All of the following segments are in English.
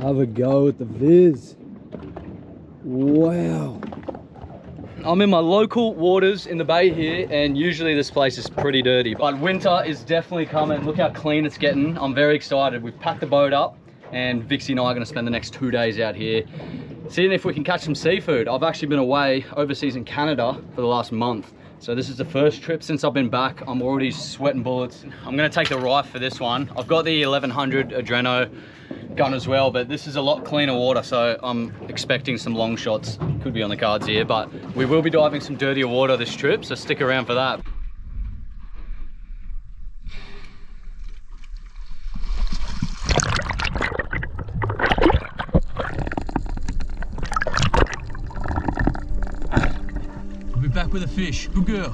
Have a go at the Viz. Wow. I'm in my local waters in the bay here, and usually this place is pretty dirty, but winter is definitely coming. Look how clean it's getting. I'm very excited. We've packed the boat up, and Vixie and I are gonna spend the next 2 days out here seeing if we can catch some seafood. I've actually been away overseas in Canada for the last month. So this is the first trip since I've been back. I'm already sweating bullets. I'm gonna take the Rife for this one. I've got the 1100 Adreno gun as well, but this is a lot cleaner water, so I'm expecting some long shots. Could be on the cards here, but we will be diving some dirtier water this trip, so stick around for that. We'll be back with a fish. Good girl.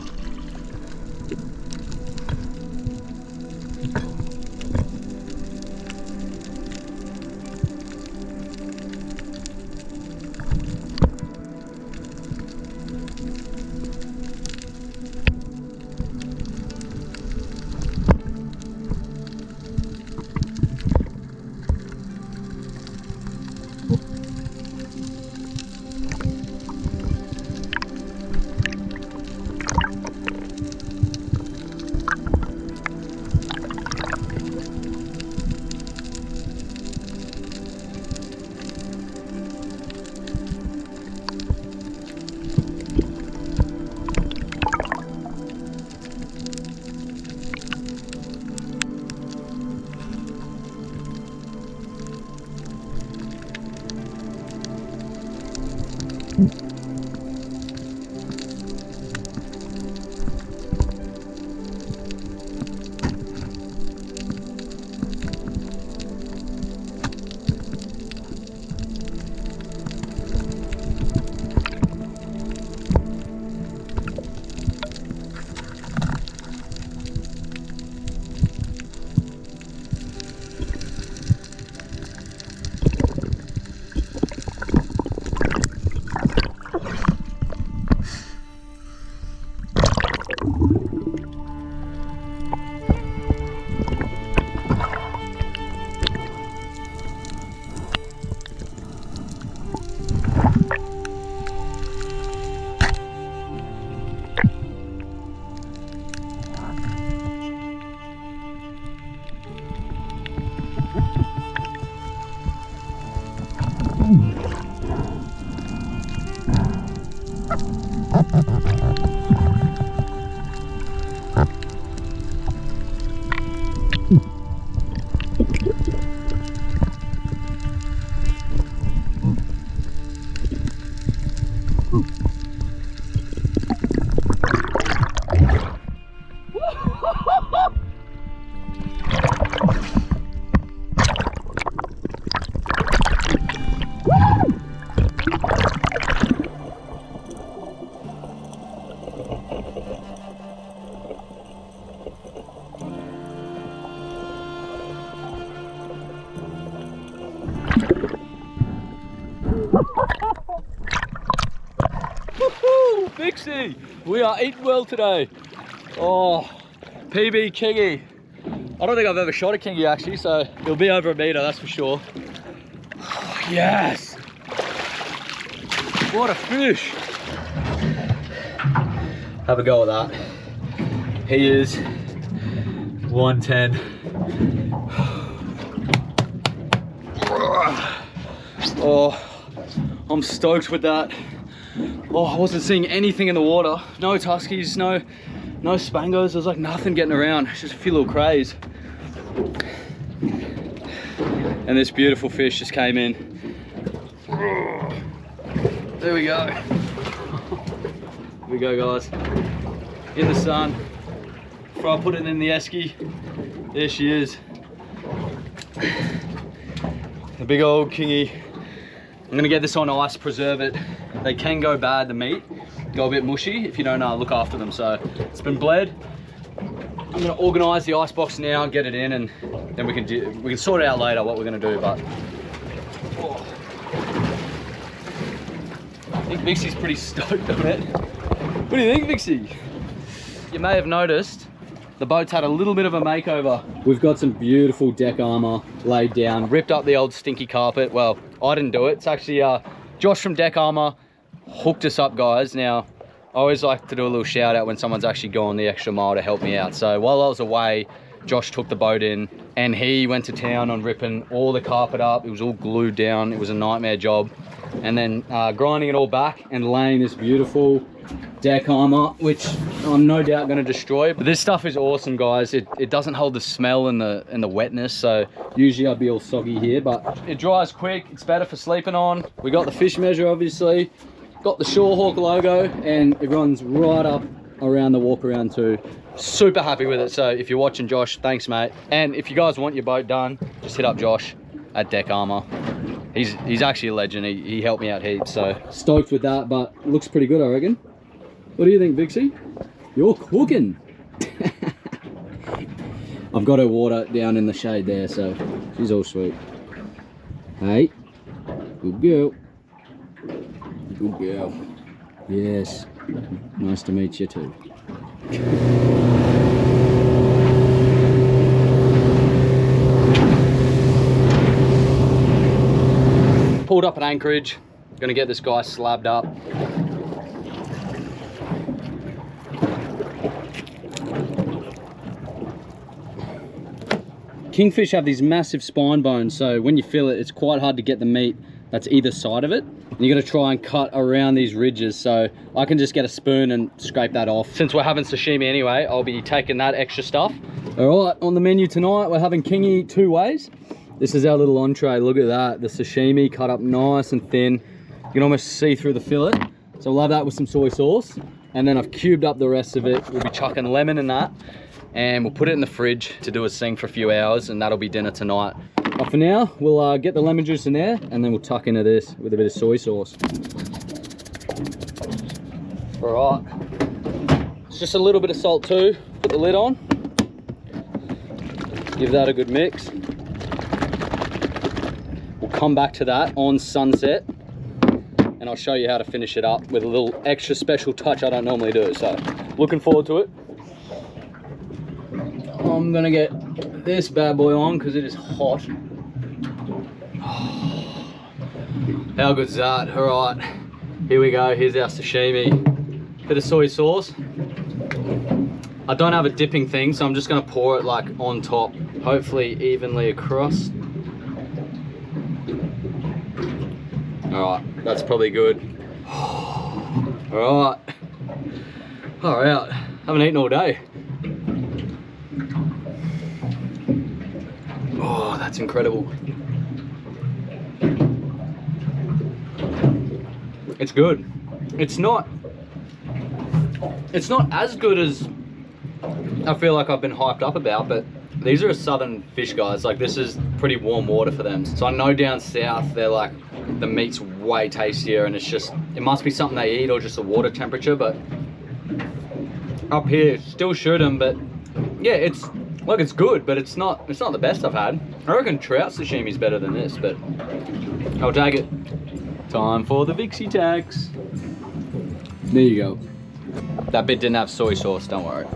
Woohoo! Vixie! We are eating well today. Oh, PB kingy. I don't think I've ever shot a kingy actually, so it'll be over a meter, that's for sure. Oh, yes! What a fish! Have a go at that. He is 110. Oh, I'm stoked with that. Oh, I wasn't seeing anything in the water. No tuskies, no spangos. There's like nothing getting around. It's just a few little crays. And this beautiful fish just came in. There we go. Here we go, guys. In the sun. Before I put it in the esky, there she is. The big old kingy. I'm gonna get this on ice, preserve it. They can go bad, the meat, go a bit mushy if you don't look after them. So it's been bled. I'm gonna organize the ice box now, get it in, and then we can sort it out later what we're gonna do. But oh. I think Vixie's pretty stoked on it. What do you think, Vixie? You may have noticed the boat's had a little bit of a makeover. We've got some beautiful deck armor laid down, ripped up the old stinky carpet. Well, I didn't do it. It's actually Josh from Deck Armor hooked us up, guys. Now, I always like to do a little shout out when someone's actually gone the extra mile to help me out. So while I was away, Josh took the boat in and he went to town on ripping all the carpet up. It was all glued down. It was a nightmare job. And then grinding it all back and laying this beautiful deck armor, which I'm no doubt going to destroy. But this stuff is awesome, guys. It doesn't hold the smell and the wetness, so usually I'd be all soggy here, but it dries quick. It's better for sleeping on. We got the fish measure, obviously, got the Shorehawk logo, and it runs right up around the walk around too. Super happy with it. So if you're watching, Josh, thanks, mate. And if you guys want your boat done, just hit up Josh at Deck Armor. He's actually a legend. He helped me out heaps, so stoked with that. But looks pretty good, I reckon. What do you think, Vixie? You're cooking. I've got her water down in the shade there, so she's all sweet. Hey, good girl. Good girl. Yes, nice to meet you too. Pulled up at anchorage. Gonna get this guy slabbed up. Kingfish have these massive spine bones, so when you fill it, it's quite hard to get the meat that's either side of it. And you got to try and cut around these ridges, so I can just get a spoon and scrape that off. Since we're having sashimi anyway, I'll be taking that extra stuff. All right, on the menu tonight, we're having kingi 2 ways. This is our little entree. Look at that, the sashimi cut up nice and thin. You can almost see through the fillet. So we'll have that with some soy sauce. And then I've cubed up the rest of it. We'll be chucking lemon in that. And we'll put it in the fridge to do a sing for a few hours, and that'll be dinner tonight. But for now, we'll get the lemon juice in there, and then we'll tuck into this with a bit of soy sauce. All right, it's just a little bit of salt too. Put the lid on, give that a good mix. We'll come back to that on sunset, and I'll show you how to finish it up with a little extra special touch I don't normally do. So, looking forward to it. I'm gonna get this bad boy on because it is hot. How good's that? All right, here we go. Here's our sashimi. Bit of soy sauce. I don't have a dipping thing, so I'm just gonna pour it like on top, hopefully evenly across. All right, that's probably good. All right, all right. Haven't eaten all day. Oh, that's incredible. It's good. It's not as good as I feel like I've been hyped up about, but these are a southern fish, guys. Like, this is pretty warm water for them. So I know down south, they're like, the meat's way tastier, and it's just, it must be something they eat or just the water temperature, but up here, still shoot them, but yeah, it's, look, it's good, but it's not the best I've had. I reckon trout sashimi's better than this, but I'll take it. Time for the Vixie tax. There you go. That bit didn't have soy sauce, don't worry.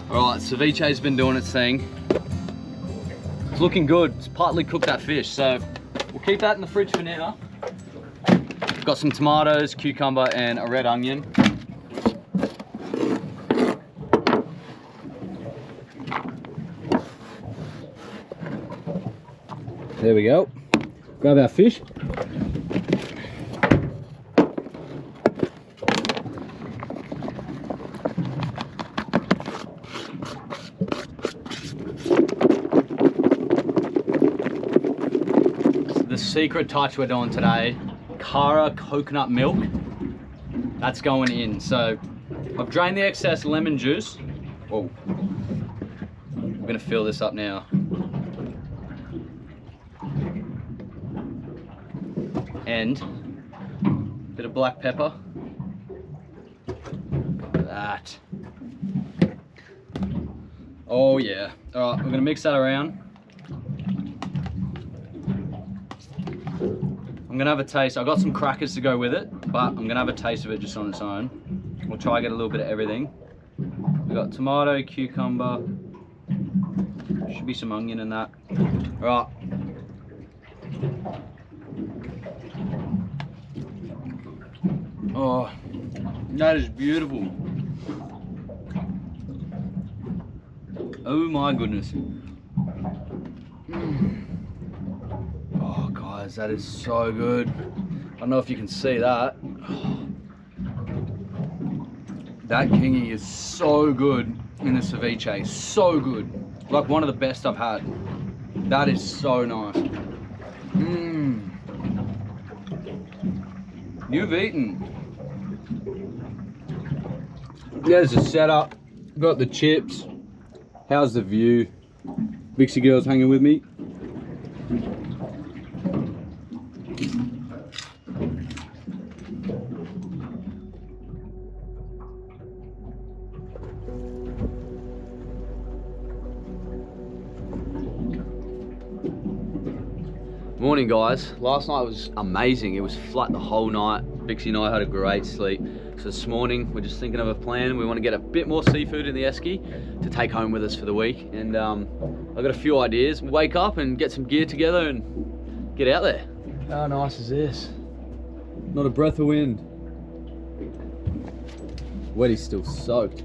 Alright, ceviche's been doing its thing. It's looking good. It's partly cooked that fish, so we'll keep that in the fridge for now. Got some tomatoes, cucumber, and a red onion. There we go. Grab our fish. the secret touch we're doing today, Cara coconut milk. That's going in. So I've drained the excess lemon juice. Whoa. I'm gonna fill this up now. And a bit of black pepper. That. Oh yeah. All right, we're gonna mix that around. I'm gonna have a taste. I've got some crackers to go with it, but I'm gonna have a taste of it just on its own. We'll try to get a little bit of everything. We've got tomato, cucumber, should be some onion in that. All right. Oh, that is beautiful. Oh my goodness. Oh guys, that is so good. I don't know if you can see that. That kingy is so good in the ceviche, so good. Like one of the best I've had. That is so nice. You've eaten. There's the setup. Got the chips. How's the view? Vixie girl's hanging with me. Morning guys, last night was amazing. It was flat the whole night. Vixie and I had a great sleep. So this morning we're just thinking of a plan. We want to get a bit more seafood in the esky to take home with us for the week. And I've got a few ideas. Wake up and get some gear together and get out there. How nice is this? Not a breath of wind. Wetty's still soaked.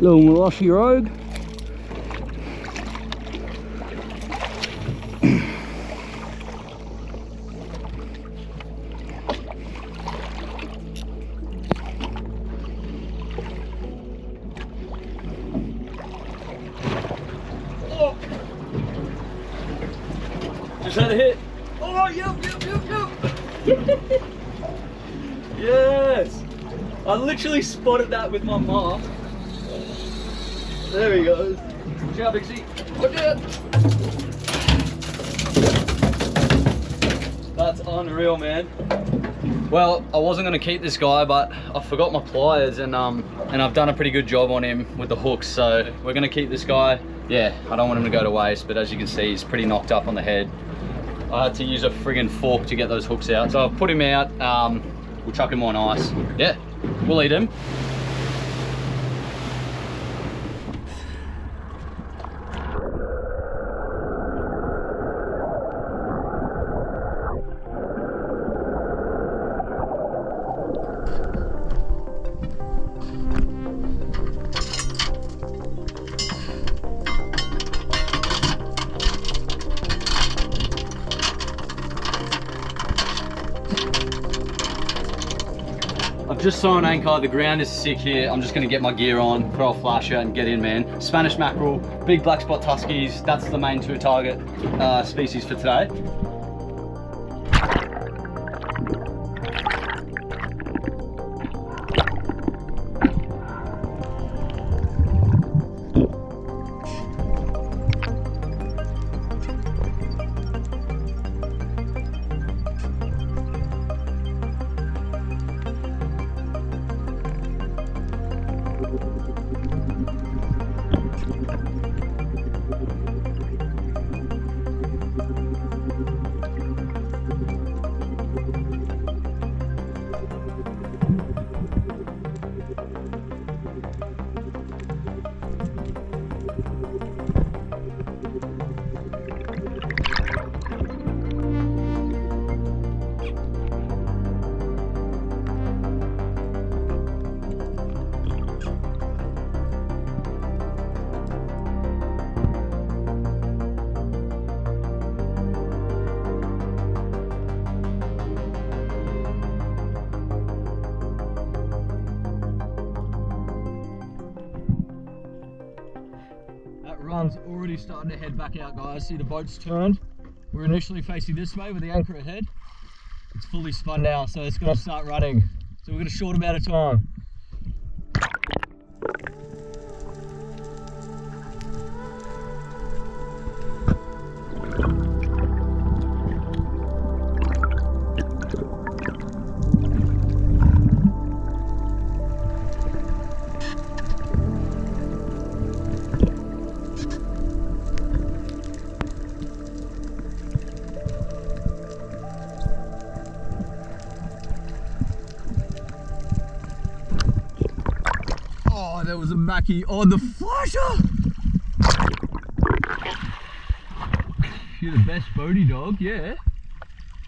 Little Molossi Rogue. Just had a hit. Oh, yep. Yes. I literally spotted that with my mask. There he goes. Ciao, Vixie. Watch it. That's unreal, man. Well, I wasn't gonna keep this guy, but I forgot my pliers, and I've done a pretty good job on him with the hooks. So we're gonna keep this guy. Yeah, I don't want him to go to waste, but as you can see, he's pretty knocked up on the head. I had to use a friggin' fork to get those hooks out. So I've put him out. We'll chuck him on ice. Yeah, we'll eat him. I've just saw an anchor. The ground is sick here. I'm just gonna get my gear on, throw a flash out and get in, man. Spanish mackerel, big black spot tuskies. That's the main two target species for today. sun's already starting to head back out, guys. See the boat's turned. We're initially facing this way with the anchor ahead. It's fully spun now, so it's gonna start running. So we've got a short amount of time. Oh, there was a mackie on the flasher. You're the best boaty dog, yeah.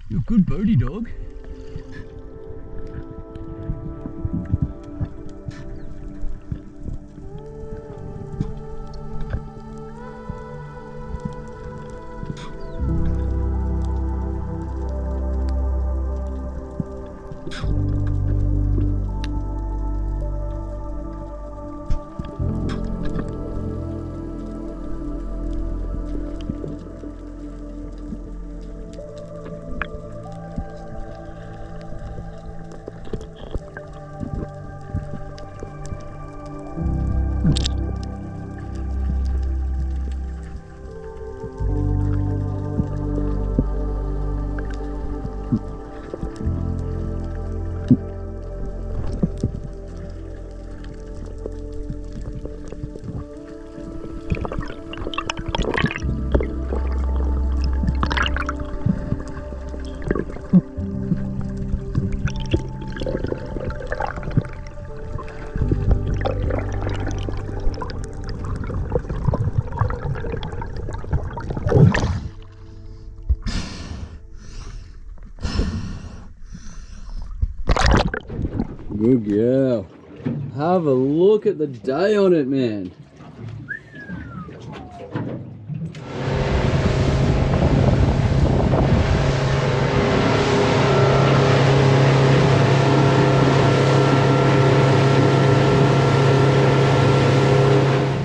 You're a good boaty dog. Good girl. Have a look at the day on it, man.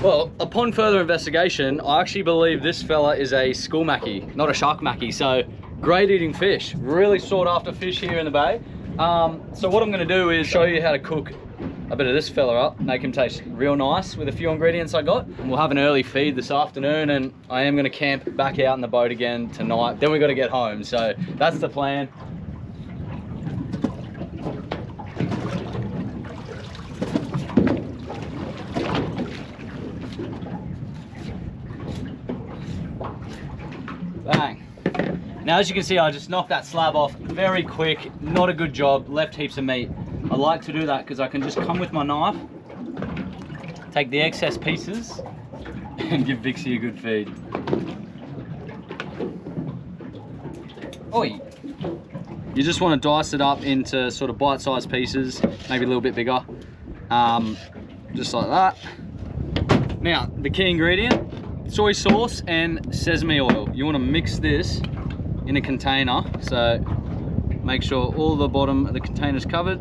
Well, upon further investigation, I actually believe this fella is a school mackie, not a shark mackie. So great eating fish, really sought after fish here in the bay. So what I'm going to do is show you how to cook a bit of this fella up, make him taste real nice with a few ingredients I got. And we'll have an early feed this afternoon, and I am going to camp back out in the boat again tonight. Then we got to get home, so that's the plan. Bang. Now, as you can see, I just knocked that slab off very quick. Not a good job, left heaps of meat. I like to do that because I can just come with my knife, take the excess pieces, and give Vixie a good feed. Oi! You just want to dice it up into sort of bite-sized pieces, maybe a little bit bigger, just like that. Now, the key ingredient, soy sauce and sesame oil. You want to mix this in a container, so make sure all the bottom of the container is covered.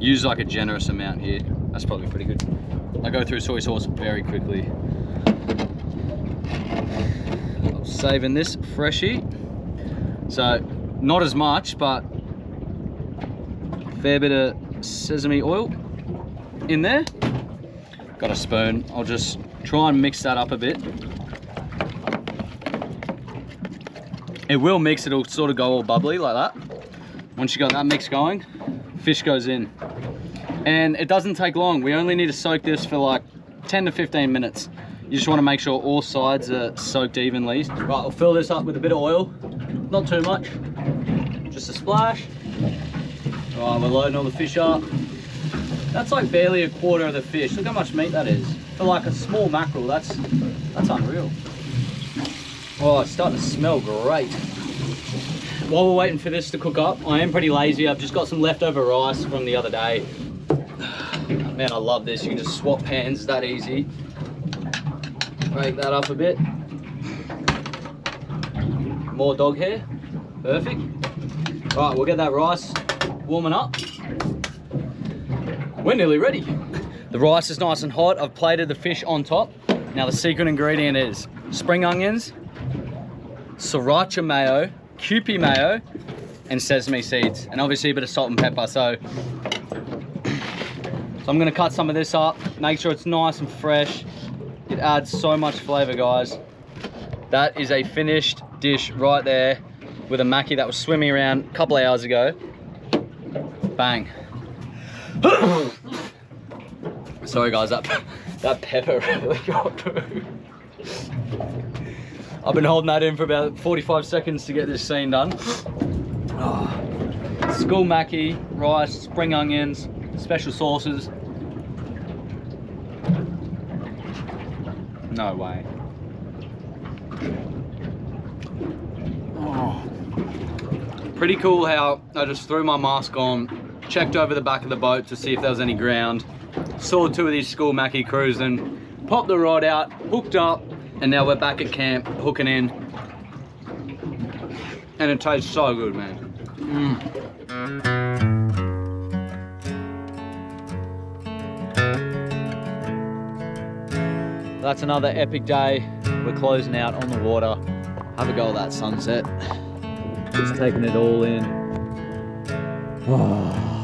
Use like a generous amount here. That's probably pretty good. I go through soy sauce very quickly. I'm saving this freshie. So not as much, but a fair bit of sesame oil in there. Got a spoon. I'll just try and mix that up a bit. It will mix, it'll sort of go all bubbly like that. Once you got that mix going, fish goes in. And it doesn't take long. We only need to soak this for like 10 to 15 minutes. You just want to make sure all sides are soaked evenly. Right, I'll fill this up with a bit of oil. Not too much, just a splash. Right, we're loading all the fish up. That's like barely a quarter of the fish. Look how much meat that is. For like a small mackerel, that's unreal. Oh, it's starting to smell great. While we're waiting for this to cook up, I am pretty lazy. I've just got some leftover rice from the other day. Man, I love this. You can just swap pans that easy. Break that up a bit. More dog hair. Perfect. Right, we'll get that rice warming up. We're nearly ready. The rice is nice and hot. I've plated the fish on top. Now the secret ingredient is spring onions, sriracha mayo, Kewpie mayo, and sesame seeds, and obviously a bit of salt and pepper. So I'm gonna cut some of this up, make sure it's nice and fresh. It adds so much flavor, guys. That is a finished dish right there with a mackie that was swimming around a couple of hours ago. Bang. Sorry guys, that pepper really got through. I've been holding that in for about 45 seconds to get this scene done. Oh. School mackie, rice, spring onions, special sauces. No way. Oh. Pretty cool how I just threw my mask on, checked over the back of the boat to see if there was any ground, saw two of these school mackie cruising, popped the rod out, hooked up, and now we're back at camp, hooking in. And it tastes so good, man. That's another epic day. We're closing out on the water. Have a go at that sunset. Just taking it all in. Oh.